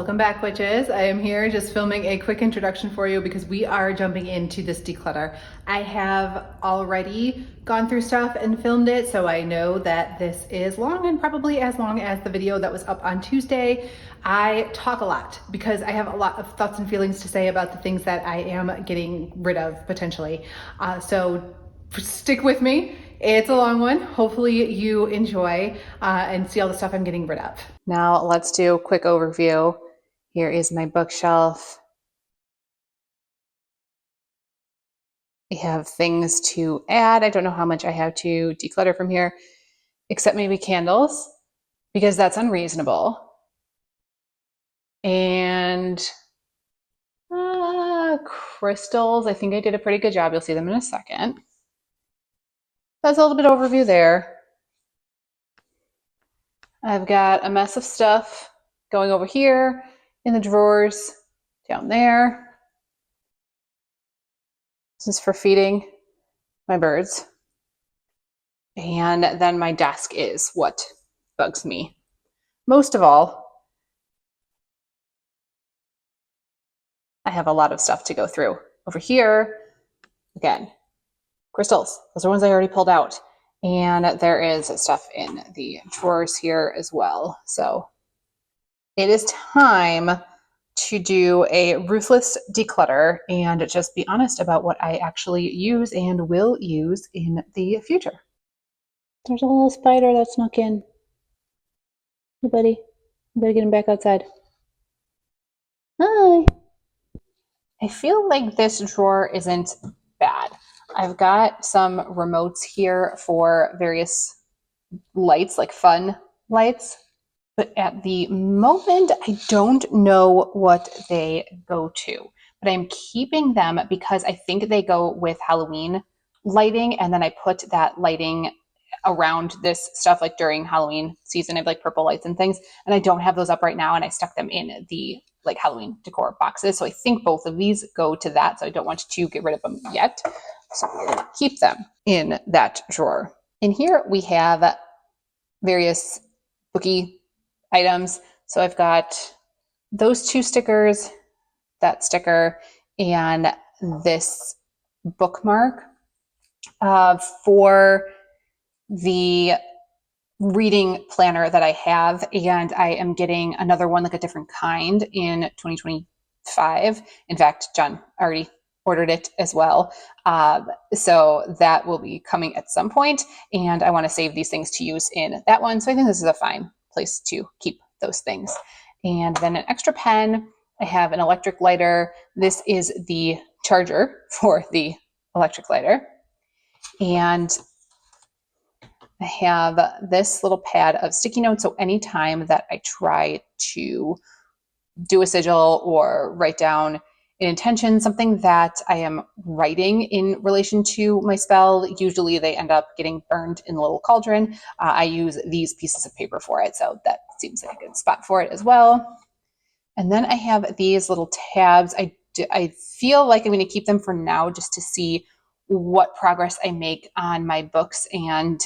Welcome back, witches. I am here just filming a quick introduction for you because we are jumping into this declutter. I have already gone through stuff and filmed it, so I know that this is long and probably as long as the video that was up on Tuesday. I talk a lot because I have a lot of thoughts and feelings to say about the things that I am getting rid of potentially. So stick with me. It's a long one. Hopefully you enjoy and see all the stuff I'm getting rid of. Now let's do a quick overview. Here is my bookshelf. I have things to add. I don't know how much I have to declutter from here, except maybe candles, because that's unreasonable. And crystals. I think I did a pretty good job. You'll see them in a second. That's a little bit overview there. I've got a mess of stuff going over here in the drawers, down there. This is for feeding my birds. And then my desk is what bugs me most of all. I have a lot of stuff to go through. Over here, again, crystals. Those are ones I already pulled out. And there is stuff in the drawers here as well. So it is time to do a ruthless declutter and just be honest about what I actually use and will use in the future. There's a little spider that snuck in. Hey, buddy. You better get him back outside. Hi. I feel like this drawer isn't bad. I've got some remotes here for various lights, like fun lights. But at the moment, I don't know what they go to. But I'm keeping them because I think they go with Halloween lighting. And then I put that lighting around this stuff like during Halloween season. I have like purple lights and things. And I don't have those up right now. And I stuck them in the like Halloween decor boxes. So I think both of these go to that. So I don't want to get rid of them yet. So we're going to keep them in that drawer. In here, we have various booky items. So I've got those two stickers, that sticker, and this bookmark for the reading planner that I have. And I am getting another one, like a different kind in 2025. In fact, John already ordered it as well. So that will be coming at some point. And I want to save these things to use in that one. So I think this is a fine place to keep those things. And then an extra pen. I have an electric lighter. This is the charger for the electric lighter. And I have this little pad of sticky notes. So anytime that I try to do a sigil or write down an intention, something that I am writing in relation to my spell, usually they end up getting burned in a little cauldron. I use these pieces of paper for it. So that seems like a good spot for it as well. And then I have these little tabs. I feel like I'm going to keep them for now just to see what progress I make on my books and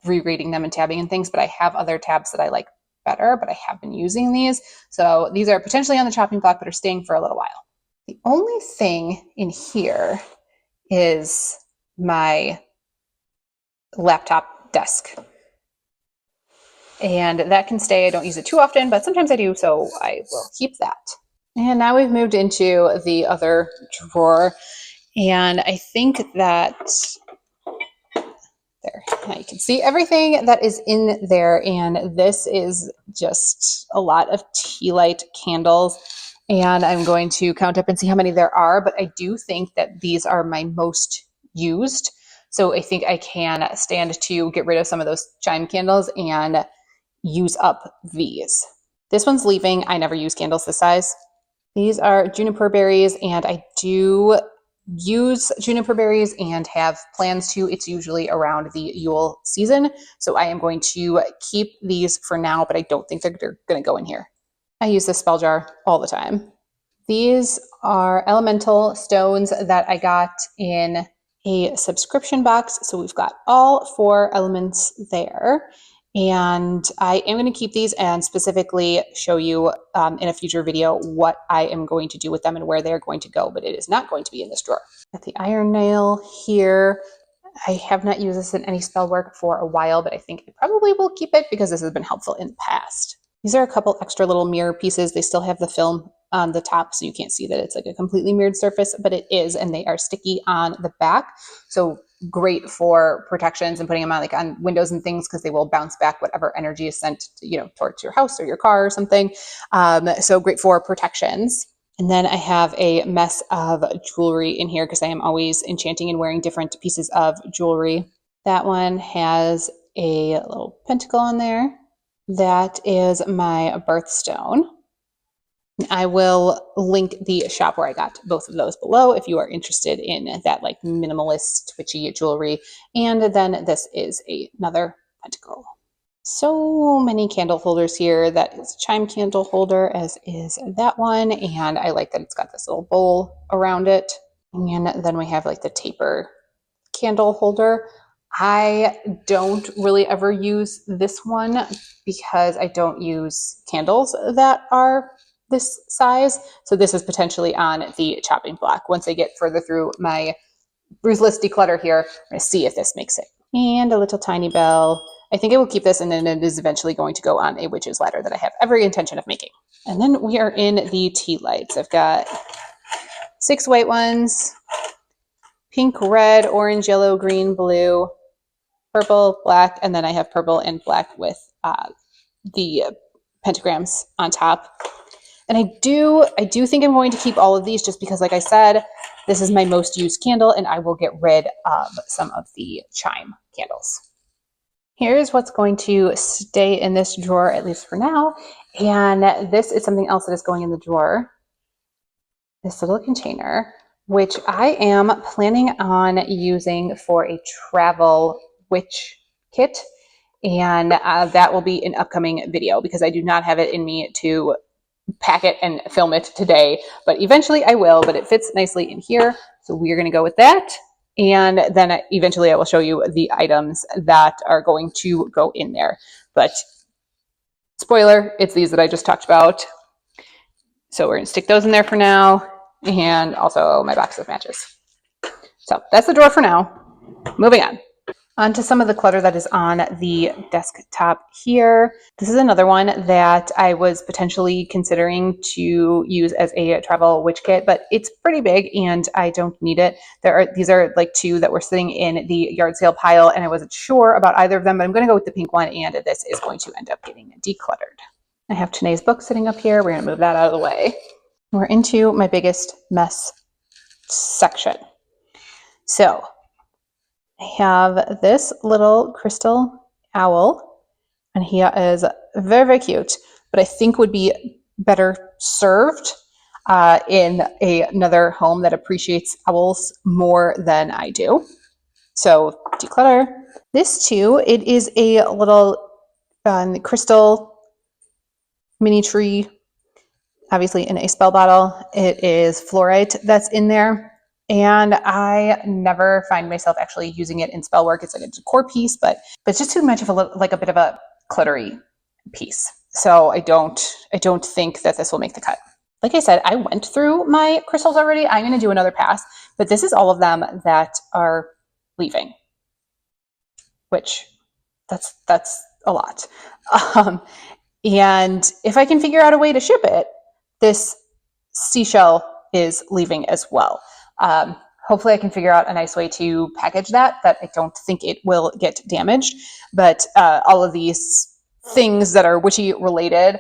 rereading them and tabbing and things. But I have other tabs that I like better, but I have been using these. So these are potentially on the chopping block, but are staying for a little while. The only thing in here is my laptop desk. And that can stay. I don't use it too often, but sometimes I do, so I will keep that. And now we've moved into the other drawer. And I think that there, now you can see everything that is in there. And this is just a lot of tea light candles. And I'm going to count up and see how many there are, but I do think that these are my most used. So I think I can stand to get rid of some of those chime candles and use up these. This one's leaving. I never use candles this size. These are juniper berries, and I do use juniper berries and have plans to. It's usually around the Yule season. So I am going to keep these for now, but I don't think they're going to go in here. I use this spell jar all the time. These are elemental stones that I got in a subscription box. So we've got all 4 elements there. And I am going to keep these and specifically show you in a future video what I am going to do with them and where they're going to go, but it is not going to be in this drawer. Got the iron nail here. I have not used this in any spell work for a while, but I think I probably will keep it because this has been helpful in the past. These are a couple extra little mirror pieces. They still have the film on the top, so you can't see that it's like a completely mirrored surface, but it is, and they are sticky on the back. So great for protections and putting them on like on windows and things because they will bounce back whatever energy is sent, towards your house or your car or something. So great for protections. And then I have a mess of jewelry in here because I am always enchanting and wearing different pieces of jewelry. That one has a little pentacle on there. That is my birthstone. I will link the shop where I got both of those below if you are interested in that like minimalist twitchy jewelry. And then this is another pentacle. So many candle holders here. That is a chime candle holder, as is that one. And I like that it's got this little bowl around it. And then we have like the taper candle holder. I don't really ever use this one because I don't use candles that are this size. So this is potentially on the chopping block. Once I get further through my Ruthless declutter here, I'm going to see if this makes it. And a little tiny bell. I think I will keep this, and then it is eventually going to go on a witch's ladder that I have every intention of making. And then we are in the tea lights. I've got 6 white ones, pink, red, orange, yellow, green, blue, purple, black, and then I have purple and black with the pentagrams on top. And I do think I'm going to keep all of these just because, like I said, this is my most used candle, and I will get rid of some of the chime candles. Here's what's going to stay in this drawer, at least for now. And this is something else that is going in the drawer. This little container, which I am planning on using for a travel witch kit. And that will be an upcoming video because I do not have it in me to pack it and film it today, but eventually I will, but it fits nicely in here. So we are going to go with that. And then eventually I will show you the items that are going to go in there. But spoiler, it's these that I just talked about. So we're going to stick those in there for now. And also my box of matches. So that's the drawer for now. Moving on. On to some of the clutter that is on the desktop here. This is another one that I was potentially considering to use as a travel witch kit, but it's pretty big and I don't need it. These are like 2 that were sitting in the yard sale pile, and I wasn't sure about either of them, but I'm going to go with the pink one, and this is going to end up getting decluttered. I have Tanae's book sitting up here. We're going to move that out of the way. We're into my biggest mess section. So I have this little crystal owl, and he is very, very cute, but I think would be better served in another home that appreciates owls more than I do. So declutter. This too, it is a little crystal mini tree, obviously in a spell bottle. It is fluorite that's in there. And I never find myself actually using it in spell work. It's like a decor piece, but it's just too much of a bit of a cluttery piece. So I don't think that this will make the cut. Like I said, I went through my crystals already. I'm going to do another pass, but this is all of them that are leaving, which that's a lot. And if I can figure out a way to ship it, this seashell is leaving as well. Hopefully I can figure out a nice way to package that I don't think it will get damaged. But all of these things that are witchy related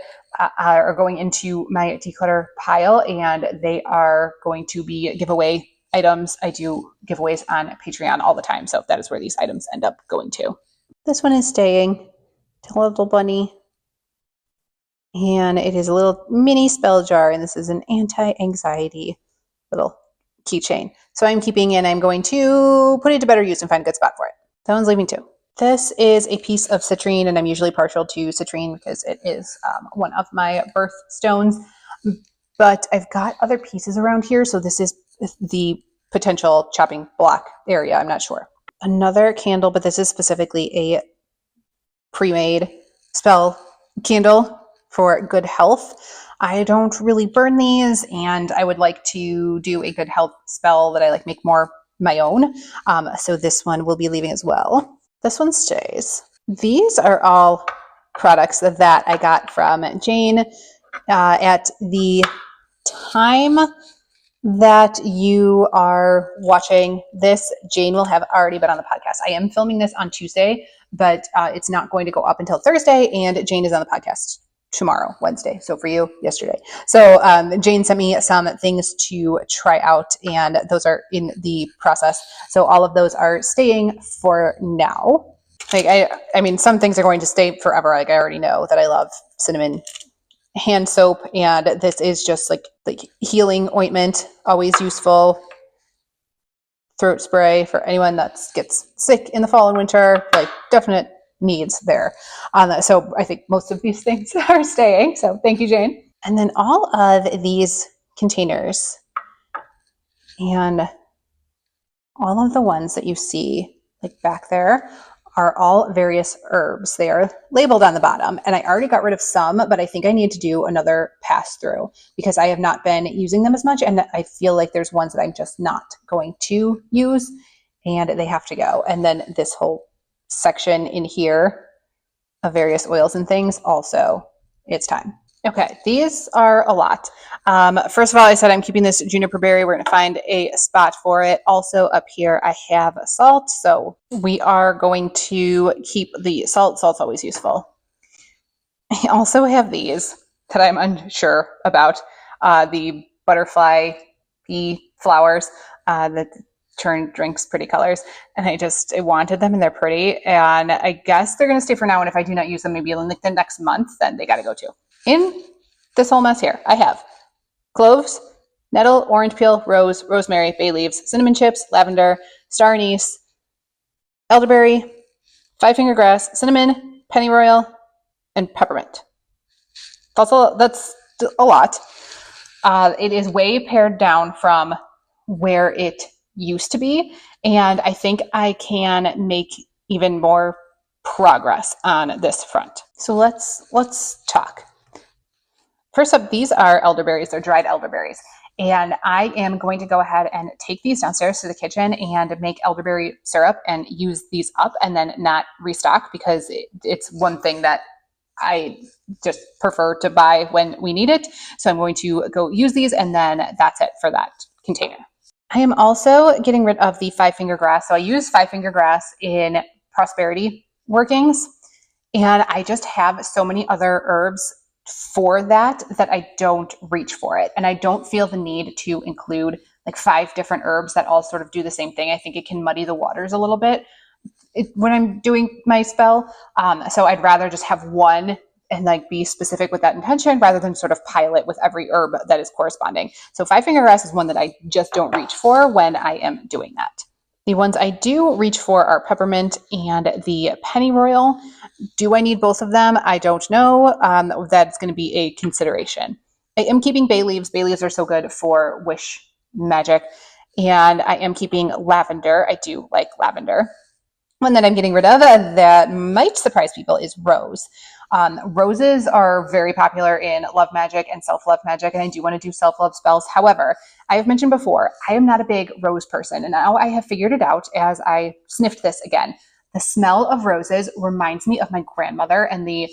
are going into my declutter pile, and they are going to be giveaway items. I do giveaways on Patreon all the time, so that is where these items end up going to. This one is staying. It's a little bunny. And it is a little mini spell jar, and this is an anti-anxiety little keychain. So I'm keeping it, and I'm going to put it to better use and find a good spot for it. That one's leaving too. This is a piece of citrine, and I'm usually partial to citrine because it is one of my birthstones. But I've got other pieces around here, so this is the potential chopping block area. I'm not sure. Another candle, but this is specifically a pre-made spell candle for good health. I don't really burn these, and I would like to do a good health spell that I like make more my own. So this one will be leaving as well. This one stays. These are all products that I got from Jane. At the time that you are watching this, Jane will have already been on the podcast. I am filming this on Tuesday, but it's not going to go up until Thursday, and Jane is on the podcast tomorrow, Wednesday. So for you, yesterday. So Jane sent me some things to try out, and those are in the process. So all of those are staying for now. Like I mean, some things are going to stay forever. Like I already know that I love cinnamon hand soap, and this is just like healing ointment, always useful. Throat spray for anyone that gets sick in the fall and winter, like definite needs there. So I think most of these things are staying. So thank you, Jane. And then all of these containers and all of the ones that you see like back there are all various herbs. They are labeled on the bottom, and I already got rid of some, but I think I need to do another pass through because I have not been using them as much, and I feel like there's ones that I'm just not going to use, and they have to go. And then this whole section in here of various oils and things, also, it's time. Okay, these are a lot. First of all, I said I'm keeping this juniper berry. We're going to find a spot for it. Also up here, I have salt. So we are going to keep the salt. Salt's always useful. I also have these that I'm unsure about. The butterfly pea flowers that turn drinks pretty colors. And I wanted them and they're pretty. And I guess they're going to stay for now. And if I do not use them, maybe like the next month, then they got to go too. In this whole mess here, I have cloves, nettle, orange peel, rose, rosemary, bay leaves, cinnamon chips, lavender, star anise, elderberry, five-finger grass, cinnamon, pennyroyal, and peppermint. That's a lot. It is way pared down from where it used to be, and I think I can make even more progress on this front. So let's talk. First up, these are elderberries. They're dried elderberries. And I am going to go ahead and take these downstairs to the kitchen and make elderberry syrup and use these up and then not restock because it's one thing that I just prefer to buy when we need it. So I'm going to go use these, and then that's it for that container. I am also getting rid of the five-finger grass. So I use five-finger grass in prosperity workings, and I just have so many other herbs for that I don't reach for it. And I don't feel the need to include like 5 different herbs that all sort of do the same thing. I think it can muddy the waters a little bit when I'm doing my spell. So I'd rather just have one and like be specific with that intention rather than sort of pile it with every herb that is corresponding. So five-finger grass is one that I just don't reach for when I am doing that. The ones I do reach for are peppermint and the pennyroyal. Do I need both of them? I don't know. That's going to be a consideration. I am keeping bay leaves. Bay leaves are so good for wish magic. And I am keeping lavender. I do like lavender. One that I'm getting rid of that might surprise people is rose. Roses are very popular in love magic and self-love magic, and I do want to do self-love spells. However, I have mentioned before, I am not a big rose person, and now I have figured it out as I sniffed this again. The smell of roses reminds me of my grandmother and the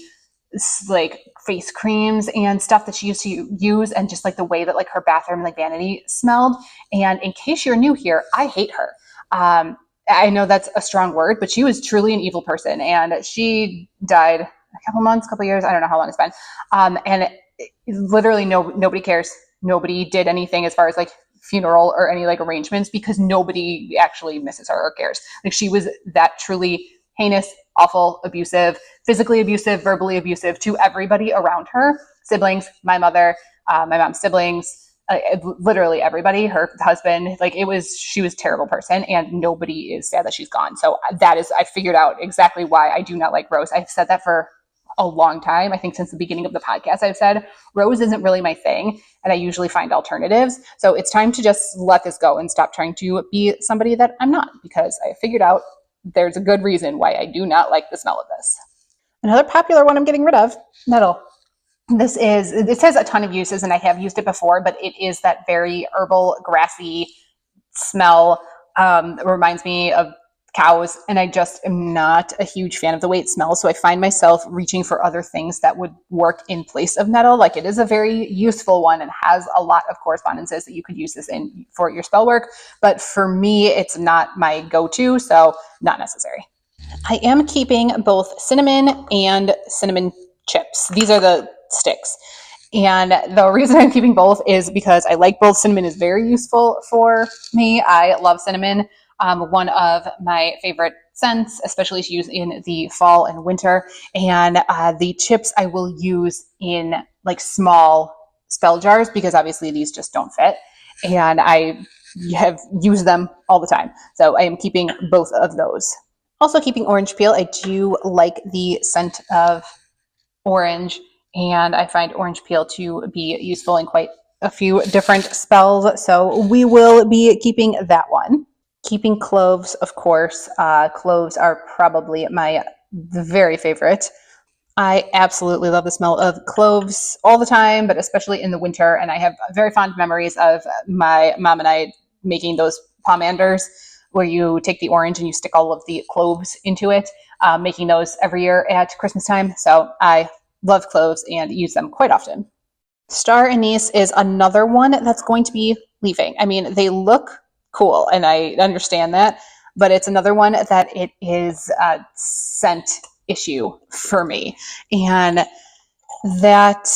like face creams and stuff that she used to use, and just like the way that like her bathroom like vanity smelled. And in case you're new here, I hate her. I know that's a strong word, but she was truly an evil person, and she died couple years. I don't know how long it's been. And literally nobody cares. Nobody did anything as far as like funeral or any like arrangements because nobody actually misses her or cares. Like she was that truly heinous, awful, abusive, physically abusive, verbally abusive to everybody around her, siblings, my mother, my mom's siblings, literally everybody, her husband. Like she was a terrible person, and nobody is sad that she's gone. So I figured out exactly why I do not like rose. I've said that for a long time. I think since the beginning of the podcast, I've said rose isn't really my thing, and I usually find alternatives. So it's time to just let this go and stop trying to be somebody that I'm not, because I figured out there's a good reason why I do not like the smell of this. Another popular one I'm getting rid of, nettle. This has a ton of uses, and I have used it before, but it is that very herbal, grassy smell. It reminds me of cows, and I just am not a huge fan of the way it smells. So I find myself reaching for other things that would work in place of nettle. Like, it is a very useful one and has a lot of correspondences that you could use this in for your spell work. But for me, it's not my go-to, so not necessary. I am keeping both cinnamon and cinnamon chips. These are the sticks. And the reason I'm keeping both is because I like both. Cinnamon is very useful for me. I love cinnamon. One of my favorite scents, especially to use in the fall and winter. And the chips I will use in like small spell jars, because obviously these just don't fit. And I have used them all the time. So I am keeping both of those. Also keeping orange peel. I do like the scent of orange, and I find orange peel to be useful in quite a few different spells. So we will be keeping that one. Keeping cloves, of course. Cloves are probably my very favorite. I absolutely love the smell of cloves all the time, but especially in the winter. And I have very fond memories of my mom and I making those pomanders where you take the orange and you stick all of the cloves into it, making those every year at Christmas time. So I love cloves and use them quite often. Star anise is another one that's going to be leaving. I mean, they look cool, and I understand that, but it's another one that it is a scent issue for me. And that,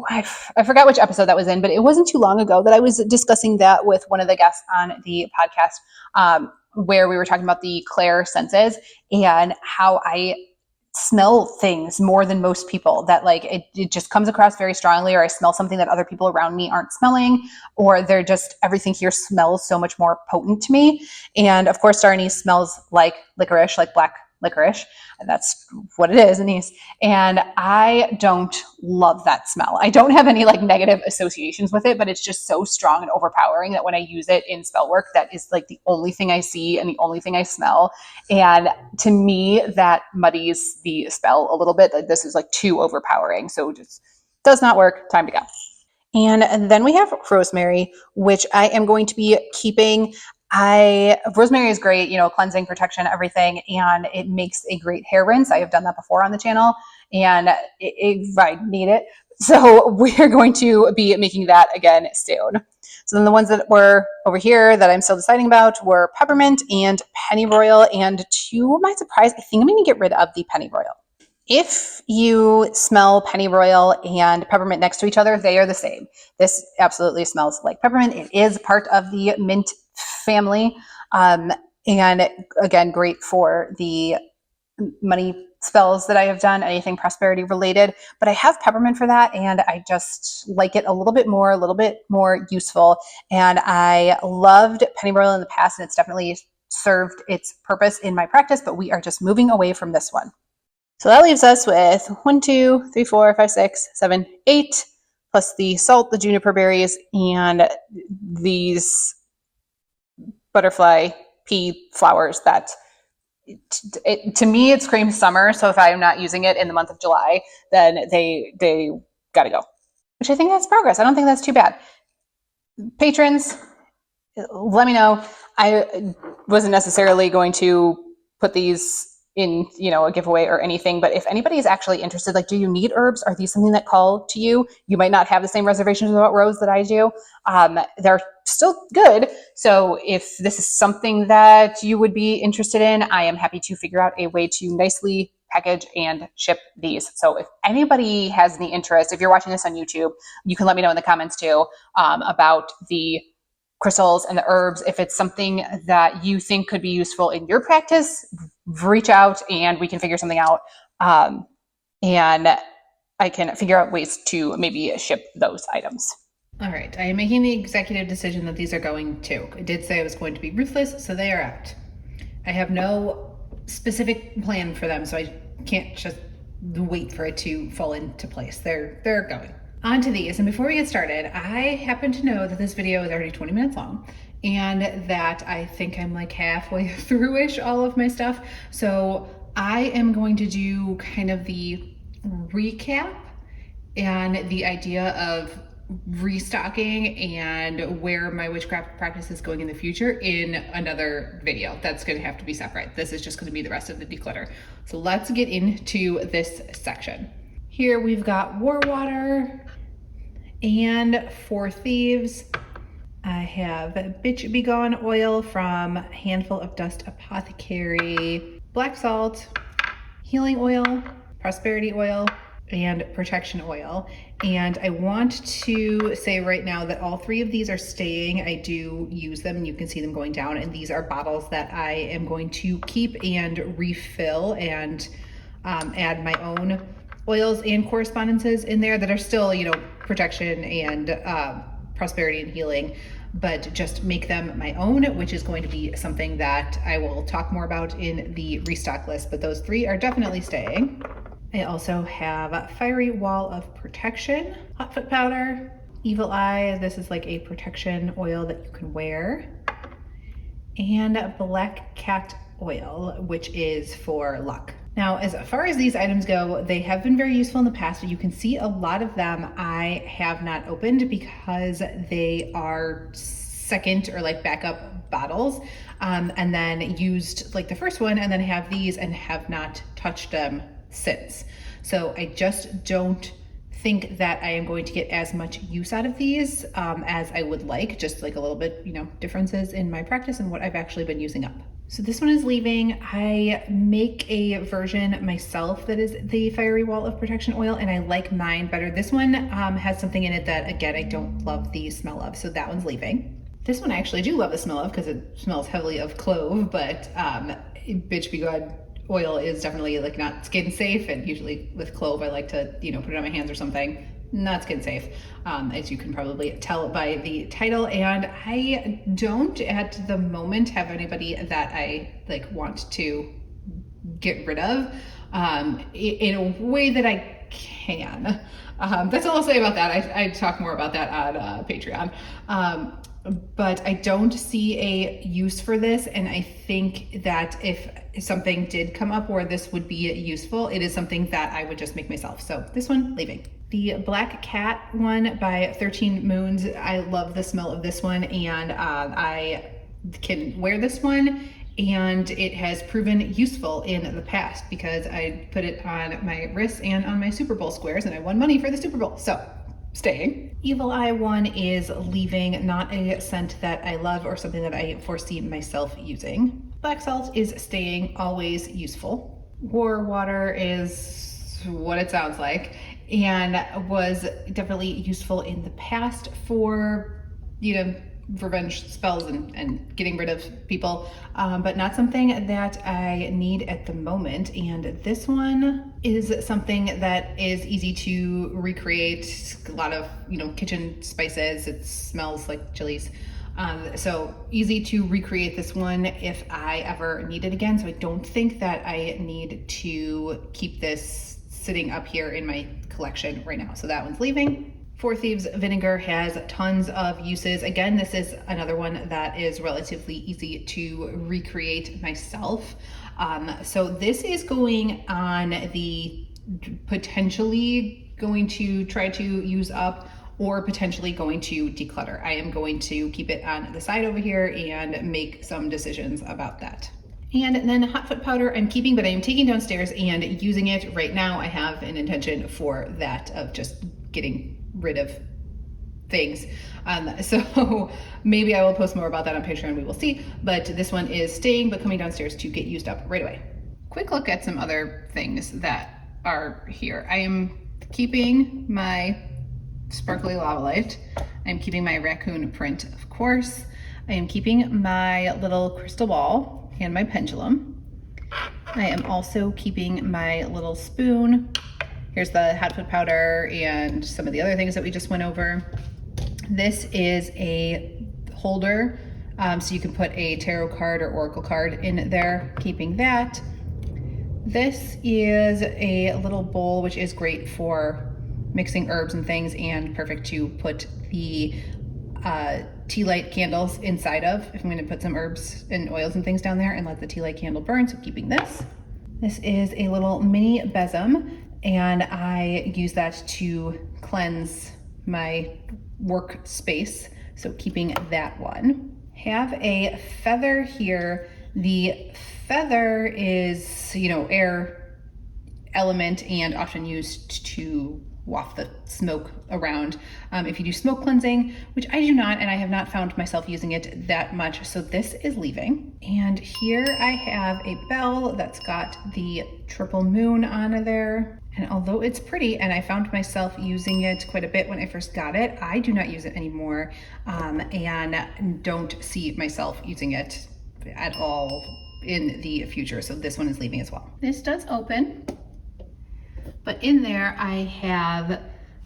I forgot which episode that was in, but it wasn't too long ago that I was discussing that with one of the guests on the podcast, where we were talking about the Claire senses and how I smell things more than most people, that like it just comes across very strongly, or I smell something that other people around me aren't smelling, or they're just, everything here smells so much more potent to me. And of course, star anise smells like licorice, like black licorice. That's what it is, anise. And I don't love that smell. I don't have any like negative associations with it, but it's just so strong and overpowering that when I use it in spell work, that is like the only thing I see and the only thing I smell. And to me, that muddies the spell a little bit. This is like too overpowering. So it just does not work. Time to go. And then we have rosemary, which I am going to be keeping. Rosemary is great, cleansing, protection, everything, and it makes a great hair rinse. I have done that before on the channel, and I need it. So we're going to be making that again soon. So then the ones that were over here that I'm still deciding about were peppermint and pennyroyal, and to my surprise, I think I'm going to get rid of the pennyroyal. If you smell pennyroyal and peppermint next to each other, they are the same. This absolutely smells like peppermint. It is part of the mint family. And again, great for the money spells that I have done, anything prosperity related. But I have peppermint for that, and I just like it a little bit more useful. And I loved pennyroyal in the past, and it's definitely served its purpose in my practice, but we are just moving away from this one. So that leaves us with 1, 2, 3, 4, 5, 6, 7, 8, plus the salt, the juniper berries, and these butterfly pea flowers that, to me, it screams summer. So if I am not using it in the month of July, then they got to go, which I think that's progress. I don't think that's too bad. Patrons, let me know. I wasn't necessarily going to put these in, a giveaway or anything, but if anybody is actually interested, like, do you need herbs? Are these something that call to you? You might not have the same reservations about rose that I do. They're still good. So if this is something that you would be interested in, I am happy to figure out a way to nicely package and ship these. So if anybody has any interest, if you're watching this on YouTube, you can let me know in the comments too, about the crystals and the herbs. If it's something that you think could be useful in your practice, reach out and we can figure something out. And I can figure out ways to maybe ship those items. All right, I am making the executive decision that these are going to. I did say it was going to be Ruthless, so they are out. I have no specific plan for them, so I can't just wait for it to fall into place. They're going. On to these, and before we get started, I happen to know that this video is already 20 minutes long, and that I think I'm like halfway through-ish all of my stuff. So I am going to do kind of the recap and the idea of restocking and where my witchcraft practice is going in the future in another video. That's going to have to be separate. This is just going to be the rest of the declutter. So let's get into this section. Here we've got War Water and Four Thieves. I have Bitch Be Gone oil from Handful of Dust Apothecary, Black Salt, Healing Oil, Prosperity Oil, and Protection Oil. And I want to say right now that all three of these are staying. I do use them, and you can see them going down, and these are bottles that I am going to keep and refill and add my own oils and correspondences in there that are still, you know, protection and prosperity and healing, but just make them my own, which is going to be something that I will talk more about in the restock list, but those three are definitely staying. I also have Fiery Wall of Protection, Hot Foot Powder, Evil Eye, this is like a protection oil that you can wear, and Black Cat Oil, which is for luck. Now, as far as these items go, they have been very useful in the past, but you can see a lot of them I have not opened because they are second or like backup bottles, and then used like the first one and then have these and have not touched them since. So I just don't think that I am going to get as much use out of these as I would like, just like a little bit, you know, differences in my practice and what I've actually been using up. So this one is leaving. I make a version myself that is the Fiery Wall of Protection oil, and I like mine better. This one has something in it that, again, I don't love the smell of, so that one's leaving. This one I actually do love the smell of because it smells heavily of clove, but Bitch Be Good oil is definitely like not skin safe, and usually with clove I like to, you know, put it on my hands or something. Not skin safe, as you can probably tell by the title, and I don't at the moment have anybody that I like want to get rid of in a way that I can. That's all I'll say about that. I talk more about that on Patreon. But I don't see a use for this, and I think that if something did come up where this would be useful, it is something that I would just make myself. So this one, leaving. The Black Cat one by 13 Moons, I love the smell of this one, and I can wear this one, and it has proven useful in the past because I put it on my wrists and on my Super Bowl squares, and I won money for the Super Bowl. So staying. Evil Eye one is leaving, not a scent that I love or something that I foresee myself using. Black Salt is staying, always useful. War Water is what it sounds like, and was definitely useful in the past for, you know, revenge spells and getting rid of people, but not something that I need at the moment. And this one is something that is easy to recreate. A lot of, you know, kitchen spices. It smells like chilies. So easy to recreate this one if I ever need it again. So I don't think that I need to keep this sitting up here in my collection right now. So that one's leaving. Four Thieves Vinegar has tons of uses. Again, this is another one that is relatively easy to recreate myself. So this is going on the potentially going to try to use up or potentially going to declutter. I am going to keep it on the side over here and make some decisions about that. And then Hot Foot Powder I'm keeping, but I am taking downstairs and using it right now. I have an intention for that of just getting rid of things. So maybe I will post more about that on Patreon, we will see. But this one is staying, but coming downstairs to get used up right away. Quick look at some other things that are here. I am keeping my sparkly lava light. I'm keeping my raccoon print, of course. I am keeping my little crystal ball and my pendulum. I am also keeping my little spoon. Here's the Hot Foot Powder and some of the other things that we just went over. This is a holder, so you can put a tarot card or oracle card in there, keeping that. This is a little bowl, which is great for mixing herbs and things, and perfect to put the tea light candles inside of, if I'm going to put some herbs and oils and things down there and let the tea light candle burn, so keeping this. This is a little mini besom, and I use that to cleanse my workspace. So keeping that one. Have a feather here. The feather is, air element and often used to waft the smoke around if you do smoke cleansing, which I do not, and I have not found myself using it that much, so this is leaving. And here I have a bell that's got the triple moon on there, and although it's pretty and I found myself using it quite a bit when I first got it, I do not use it anymore, and don't see myself using it at all in the future, so this one is leaving as well. This does open, but in there I have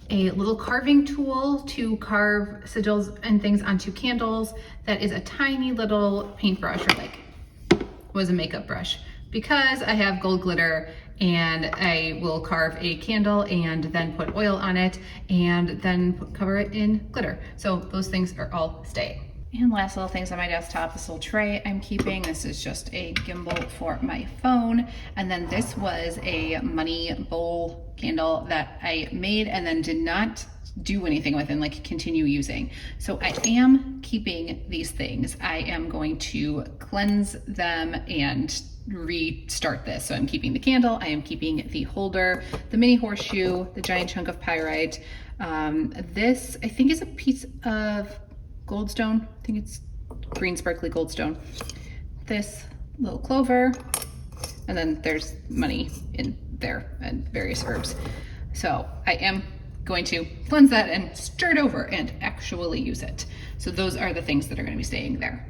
a little carving tool to carve sigils and things onto candles. That is a tiny little paintbrush, or like was a makeup brush, because I have gold glitter, and I will carve a candle and then put oil on it and then cover it in glitter. So those things are all staying. And last little things on my desktop, this little tray I'm keeping. This is just a gimbal for my phone. And then this was a money bowl candle that I made and then did not do anything with and like continue using. So I am keeping these things. I am going to cleanse them and restart this. So I'm keeping the candle, I am keeping the holder, the mini horseshoe, the giant chunk of pyrite. This I think is a piece of goldstone. I think it's green sparkly goldstone. This little clover, and then there's money in there and various herbs. So I am going to cleanse that and stir it over and actually use it. So those are the things that are going to be staying there.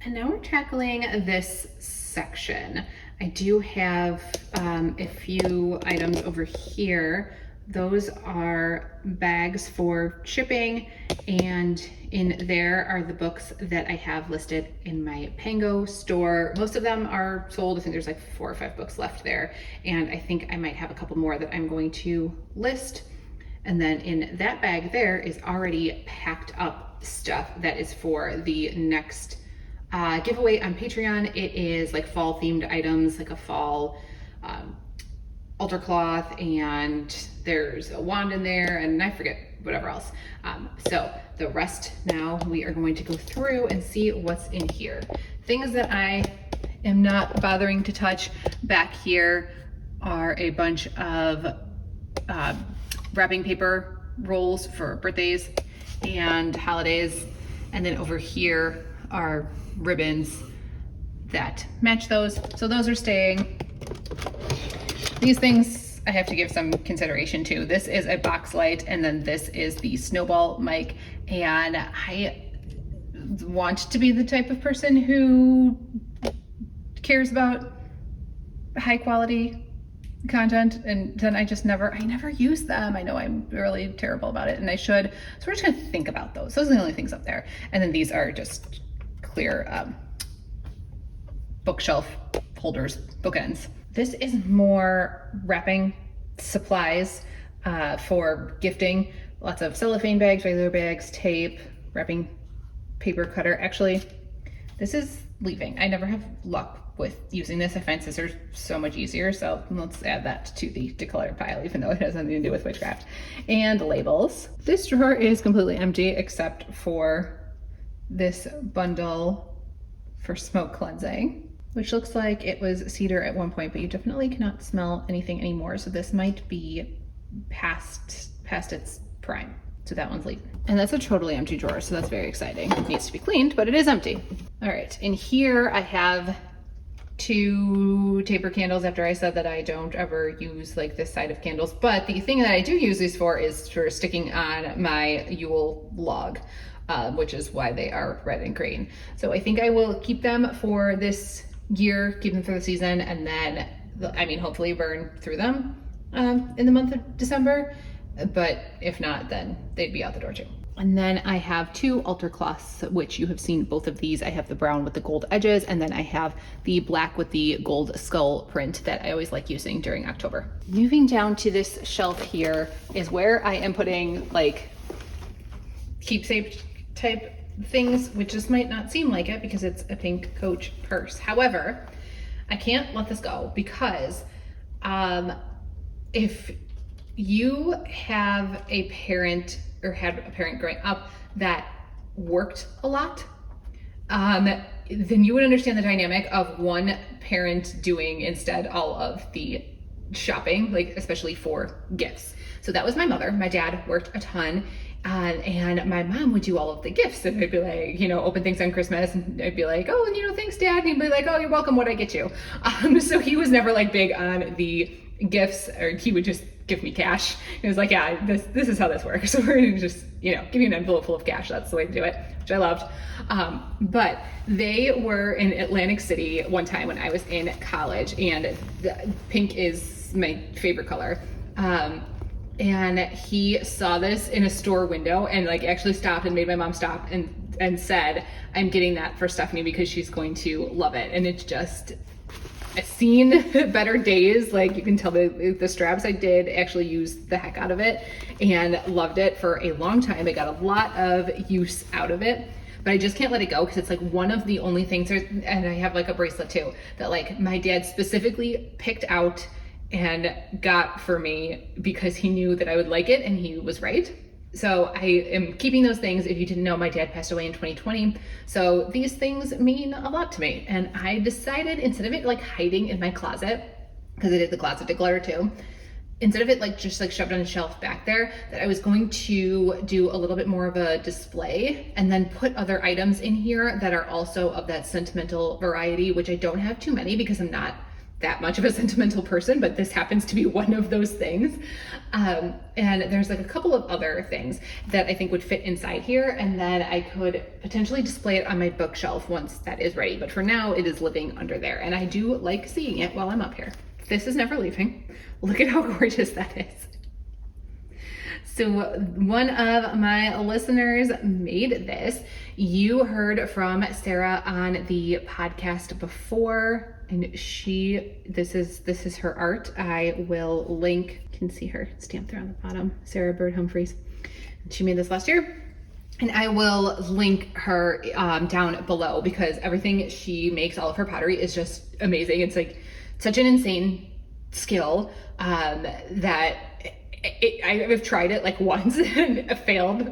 And now we're tackling this section. I do have a few items over here. Those are bags for shipping, and in there are the books that I have listed in my Pango store. Most of them are sold. I think there's like 4 or 5 books left there, and I think I might have a couple more that I'm going to list. And then in that bag there is already packed up stuff that is for the next giveaway on Patreon. It is like fall themed items, like a fall altar cloth, and there's a wand in there, and I forget whatever else. So the rest now we are going to go through and see what's in here. Things that I am not bothering to touch back here are a bunch of wrapping paper rolls for birthdays and holidays. And then over here are ribbons that match those. So those are staying. These things I have to give some consideration to. This is a box light, and then this is the snowball mic. And I want to be the type of person who cares about high quality content, and then I never use them. I know I'm really terrible about it, and I should. So we're just gonna think about those. Those are the only things up there. And then these are just clear bookshelf holders, bookends. This is more wrapping supplies for gifting. Lots of cellophane bags, regular bags, tape, wrapping paper cutter. Actually, this is leaving. I never have luck with using this. I find scissors so much easier, so let's add that to the declutter pile, even though it has nothing to do with witchcraft. And labels. This drawer is completely empty except for this bundle for smoke cleansing, which looks like it was cedar at one point, but you definitely cannot smell anything anymore. So this might be past its prime. So that one's leaving. And that's a totally empty drawer, so that's very exciting. It needs to be cleaned, but it is empty. All right, in here I have 2 taper candles, after I said that I don't ever use like this side of candles. But the thing that I do use these for is for sticking on my Yule log, which is why they are red and green. So I think I will keep them for this year, keep them for the season, and then, hopefully burn through them in the month of December. But if not, then they'd be out the door too. And then I have 2 altar cloths, which you have seen both of these. I have the brown with the gold edges, and then I have the black with the gold skull print that I always like using during October. Moving down to this shelf here is where I am putting like keepsake type things, which just might not seem like it because it's a pink Coach purse. However, I can't let this go because if you have a parent or had a parent growing up that worked a lot, then you would understand the dynamic of one parent doing instead all of the shopping, like especially for gifts. So that was my mother. My dad worked a ton. And my mom would do all of the gifts, and I'd be like, open things on Christmas, and I'd be like, oh, thanks, Dad. And he'd be like, oh, you're welcome. What'd I get you? So he was never like big on the gifts, or he would just give me cash. He was like, yeah, this is how this works. So we're gonna just, give you an envelope full of cash. That's the way to do it, which I loved. But they were in Atlantic City one time when I was in college, and pink is my favorite color. And he saw this in a store window and like actually stopped and made my mom stop and said, I'm getting that for Stephanie because she's going to love it. And it's just, I've seen better days. Like you can tell the straps, I did actually use the heck out of it and loved it for a long time. I got a lot of use out of it, but I just can't let it go because it's like one of the only things, and I have like a bracelet too, that like my dad specifically picked out and got for me because he knew that I would like it, and he was right. So I am keeping those things. If you didn't know, my dad passed away in 2020. So these things mean a lot to me. And I decided, instead of it like hiding in my closet, because I did the closet declutter too, instead of it like just like shoved on a shelf back there, that I was going to do a little bit more of a display and then put other items in here that are also of that sentimental variety, which I don't have too many because I'm not that much of a sentimental person, but this happens to be one of those things. And there's like a couple of other things that I think would fit inside here, and then I could potentially display it on my bookshelf once that is ready. But for now, it is living under there, and I do like seeing it while I'm up here. This is never leaving. Look at how gorgeous that is. So one of my listeners made this. You heard from Sarah on the podcast before, and this is her art. I will link, you can see her stamp there on the bottom, Sarah Bird Humphreys. She made this last year. And I will link her down below because everything she makes, all of her pottery is just amazing. It's like such an insane skill that I've tried it like once and failed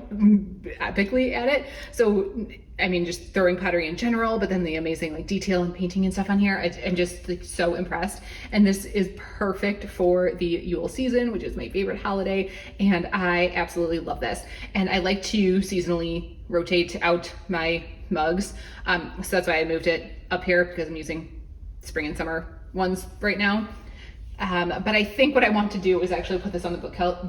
epically at it. So, I mean, just throwing pottery in general, but then the amazing like detail and painting and stuff on here, I'm just like so impressed. And this is perfect for the Yule season, which is my favorite holiday. And I absolutely love this. And I like to seasonally rotate out my mugs. So that's why I moved it up here, because I'm using spring and summer ones right now. But I think what I want to do is actually put this on the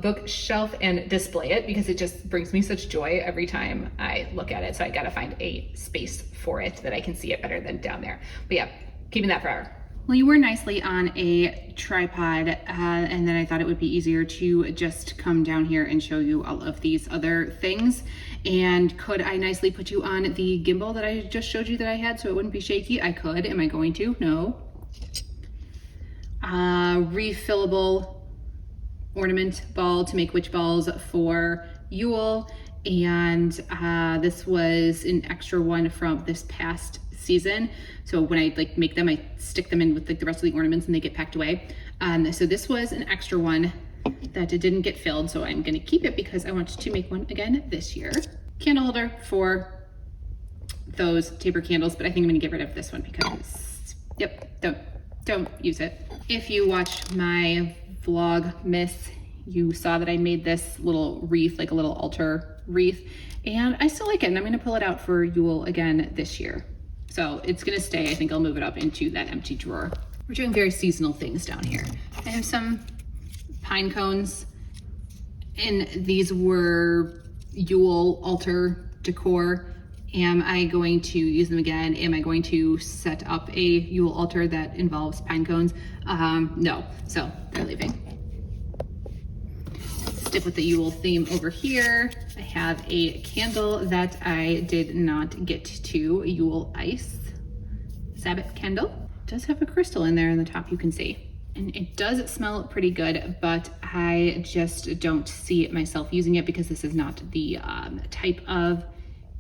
bookshelf and display it, because it just brings me such joy every time I look at it. So I gotta find a space for it that I can see it better than down there. But yeah, keeping that forever. Well, you were nicely on a tripod, and then I thought it would be easier to just come down here and show you all of these other things. And could I nicely put you on the gimbal that I just showed you that I had so it wouldn't be shaky? I could. Am I going to? No. Refillable ornament ball to make witch balls for Yule, and this was an extra one from this past season. So when I like make them, I stick them in with like the rest of the ornaments and they get packed away. So this was an extra one that it didn't get filled, so I'm gonna keep it because I want to make one again this year. Candle holder for those taper candles, but I think I'm gonna get rid of this one because, yep, don't use it. If you watched my Vlogmas, you saw that I made this little wreath, like a little altar wreath, and I still like it, and I'm gonna pull it out for Yule again this year. So it's gonna stay. I think I'll move it up into that empty drawer. We're doing very seasonal things down here. I have some pine cones, and these were Yule altar decor. Am I going to use them again? Am I going to set up a Yule altar that involves pine cones? No, so they're leaving. Stick with the Yule theme over here. I have a candle that I did not get to, Yule Ice Sabbath candle. It does have a crystal in there on the top, you can see. And it does smell pretty good, but I just don't see myself using it because this is not the type of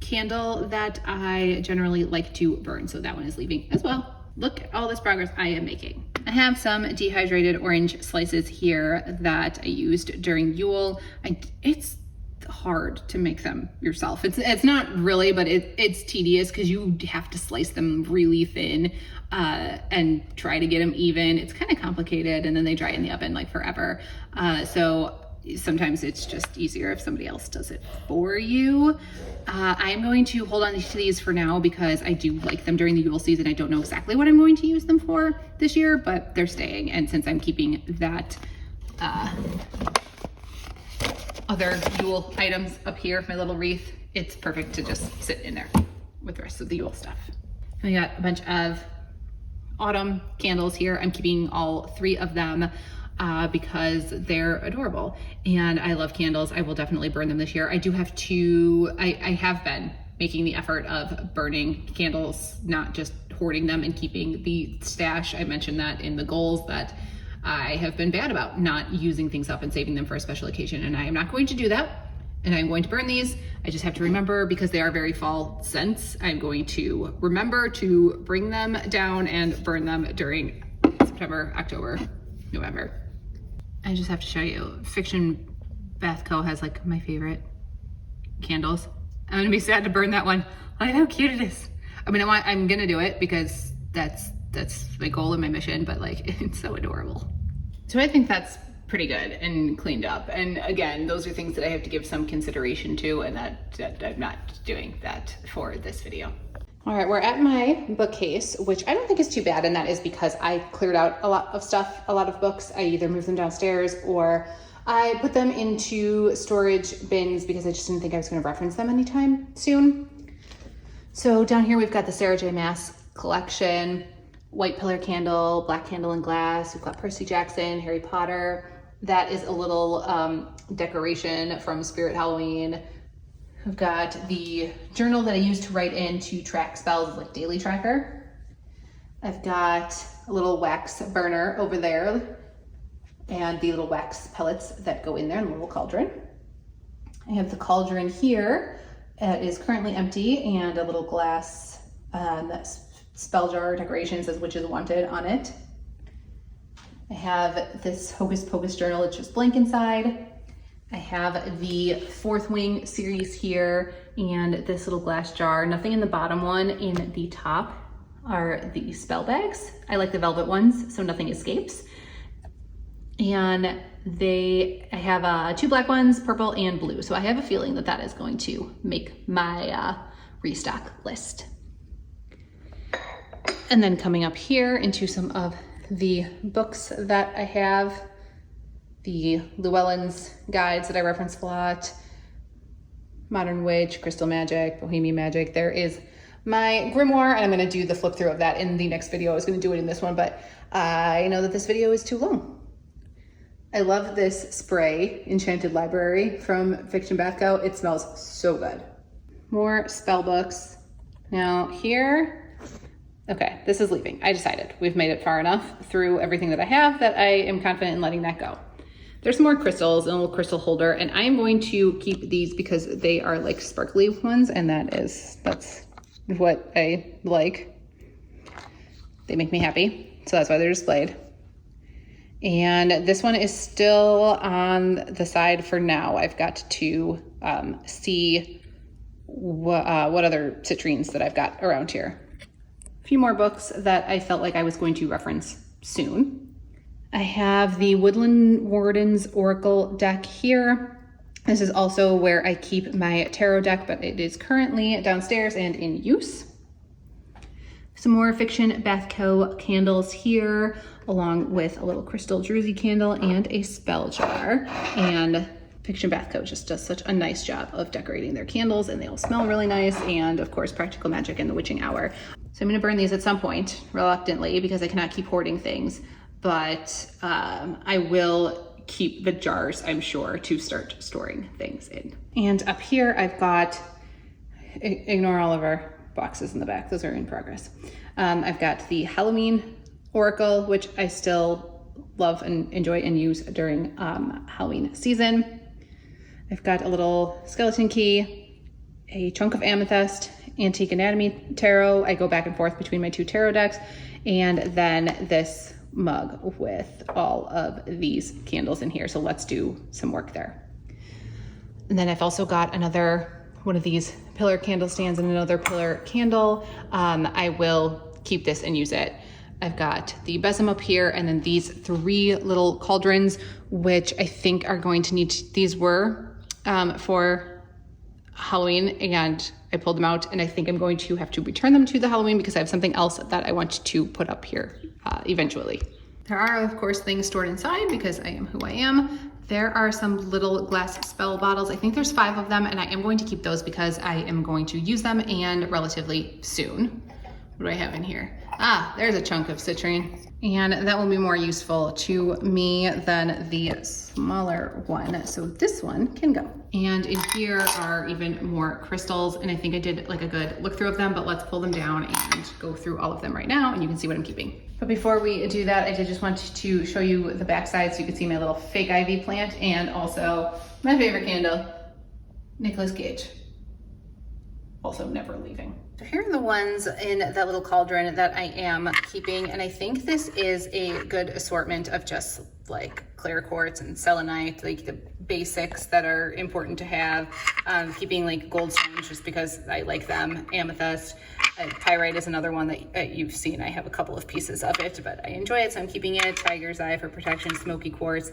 candle that I generally like to burn. So that one is leaving as well. look at all this progress I am making. I have some dehydrated orange slices here that I used during Yule. It's hard to make them yourself. It's not really, but it's tedious because you have to slice them really thin and try to get them even. It's kind of complicated, and then they dry in the oven like forever. So sometimes it's just easier if somebody else does it for you. I'm going to hold on to these for now because I do like them during the Yule season. I don't know exactly what I'm going to use them for this year, but they're staying. And since I'm keeping that other Yule items up here, my little wreath, it's perfect to just sit in there with the rest of the Yule stuff. I got a bunch of autumn candles here. I'm keeping all 3 of them because they're adorable and I love candles. I will definitely burn them this year. I do have to, I have been making the effort of burning candles, not just hoarding them and keeping the stash. I mentioned that in the goals that I have been bad about not using things up and saving them for a special occasion, and I am not going to do that. And I'm going to burn these. I just have to remember, because they are very fall scents, I'm going to remember to bring them down and burn them during September, October, November. I just have to show you, Fiction Bath Co. has like my favorite candles. I'm gonna be sad to burn that one. Look how cute it is. I mean, I'm gonna do it because that's my goal and my mission, but like, it's so adorable. So I think that's pretty good and cleaned up. And again, those are things that I have to give some consideration to, and that I'm not doing that for this video. All right, we're at my bookcase, which I don't think is too bad, and that is because I cleared out a lot of stuff, a lot of books. I either moved them downstairs or I put them into storage bins because I just didn't think I was going to reference them anytime soon. So down here we've got the Sarah J. Maas collection, white pillar candle, black candle and glass. We've got Percy Jackson, Harry Potter. That is a little decoration from Spirit Halloween. I've got the journal that I use to write in to track spells, like daily tracker. I've got a little wax burner over there and the little wax pellets that go in there in the little cauldron. I have the cauldron here. It is currently empty, and a little glass spell jar decoration says witches wanted on it. I have this Hocus Pocus journal. It's just blank inside. I have the Fourth Wing series here and this little glass jar. Nothing in the bottom one. In the top are the spell bags. I like the velvet ones, so nothing escapes. And I have 2 black ones, purple and blue. So I have a feeling that that is going to make my restock list. And then coming up here into some of the books that I have, the Llewellyn's guides that I reference a lot, Modern Witch, Crystal Magic, Bohemian Magic. There is my grimoire, and I'm going to do the flip through of that in the next video. I was going to do it in this one, but I know that this video is too long. I love this spray, Enchanted Library from Fiction Bath Co. It smells so good. More spell books. Now here, okay, this is leaving. I decided we've made it far enough through everything that I have that I am confident in letting that go. There's more crystals and a little crystal holder, and I'm going to keep these because they are like sparkly ones, and that's what I like. They make me happy, so that's why they're displayed. And this one is still on the side for now. I've got to see what other citrines that I've got around here. A few more books that I felt like I was going to reference soon. I have the Woodland Warden's Oracle deck here. This is also where I keep my tarot deck, but it is currently downstairs and in use. Some more Fiction Bath Co. candles here, along with a little crystal druzy candle and a spell jar. And Fiction Bath Co. just does such a nice job of decorating their candles, and they all smell really nice. And of course, Practical Magic and the Witching Hour. So I'm gonna burn these at some point, reluctantly, because I cannot keep hoarding things. But I will keep the jars, I'm sure, to start storing things in. And up here, I've got, ignore all of our boxes in the back, those are in progress. I've got the Halloween Oracle, which I still love and enjoy and use during Halloween season. I've got a little skeleton key, a chunk of amethyst, Antique Anatomy Tarot. I go back and forth between my 2 tarot decks, and then this mug with all of these candles in here. So let's do some work there. And then I've also got another one of these pillar candle stands and another pillar candle. I will keep this and use it. I've got the besom up here and then these 3 little cauldrons, which I think are going to need, these were for Halloween, and I pulled them out, and I think I'm going to have to return them to the Halloween because I have something else that I want to put up here eventually. There are, of course, things stored inside because I am who I am. There are some little glass spell bottles. I think there's 5 of them, and I am going to keep those because I am going to use them, and relatively soon. What do I have in here? Ah, there's a chunk of citrine. And that will be more useful to me than the smaller one. So this one can go. And in here are even more crystals. And I think I did like a good look through of them, but let's pull them down and go through all of them right now and you can see what I'm keeping. But before we do that, I did just want to show you the backside so you can see my little fake ivy plant and also my favorite candle, Nicolas Cage. Also never leaving. So here are the ones in that little cauldron that I am keeping, and I think this is a good assortment of just like clear quartz and selenite, like the basics that are important to have. Keeping like gold stones just because I like them. Amethyst. Pyrite is another one that you've seen. I have a couple of pieces of it, but I enjoy it, so I'm keeping it. Tiger's Eye for protection, smoky quartz.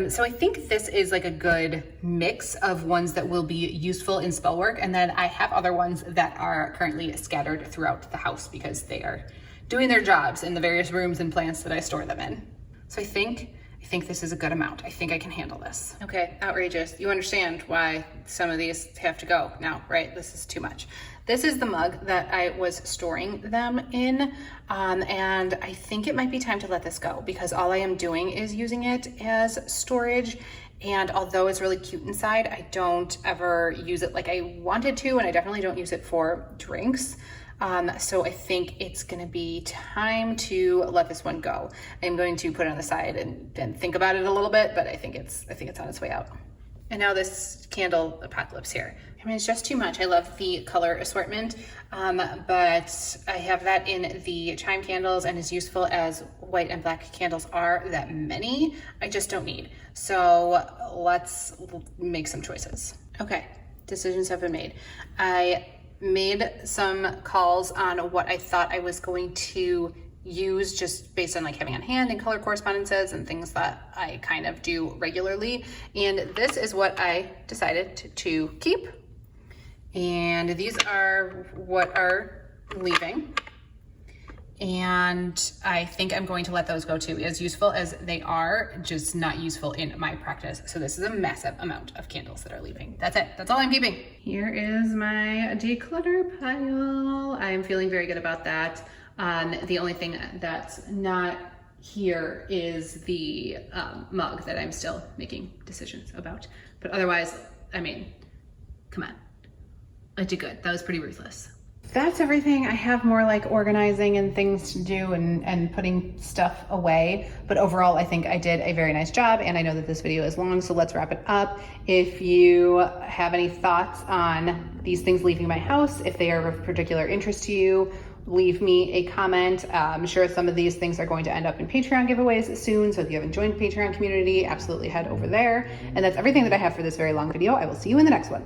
So I think this is like a good mix of ones that will be useful in spell work, and then I have other ones that are currently scattered throughout the house because they are doing their jobs in the various rooms and plants that I store them in. So I think this is a good amount. I think I can handle this. Okay, outrageous. You understand why some of these have to go now, right? This is too much. This is the mug that I was storing them in, and I think it might be time to let this go because all I am doing is using it as storage. And although it's really cute inside, I don't ever use it like I wanted to, and I definitely don't use it for drinks. So I think it's gonna be time to let this one go. I'm going to put it on the side and think about it a little bit, but I think it's on its way out. And now this candle apocalypse here. I mean, it's just too much. I love the color assortment, but I have that in the chime candles, and as useful as white and black candles are, that many I just don't need. So let's make some choices. Okay, decisions have been made. I made some calls on what I thought I was going to use just based on like having on hand and color correspondences and things that I kind of do regularly. And this is what I decided to keep. And these are what are leaving. And I think I'm going to let those go too, as useful as they are, just not useful in my practice. So this is a massive amount of candles that are leaving. That's it, that's all I'm keeping. Here is my declutter pile. I'm feeling very good about that. The only thing that's not here is the mug that I'm still making decisions about. But otherwise, I mean, come on, I did good. That was pretty ruthless. That's everything. I have more like organizing and things to do and putting stuff away. But overall, I think I did a very nice job, and I know that this video is long, so let's wrap it up. If you have any thoughts on these things leaving my house, if they are of particular interest to you, leave me a comment. I'm sure some of these things are going to end up in Patreon giveaways soon, so if you haven't joined the Patreon community, absolutely head over there. And that's everything that I have for this very long video. I will see you in the next one.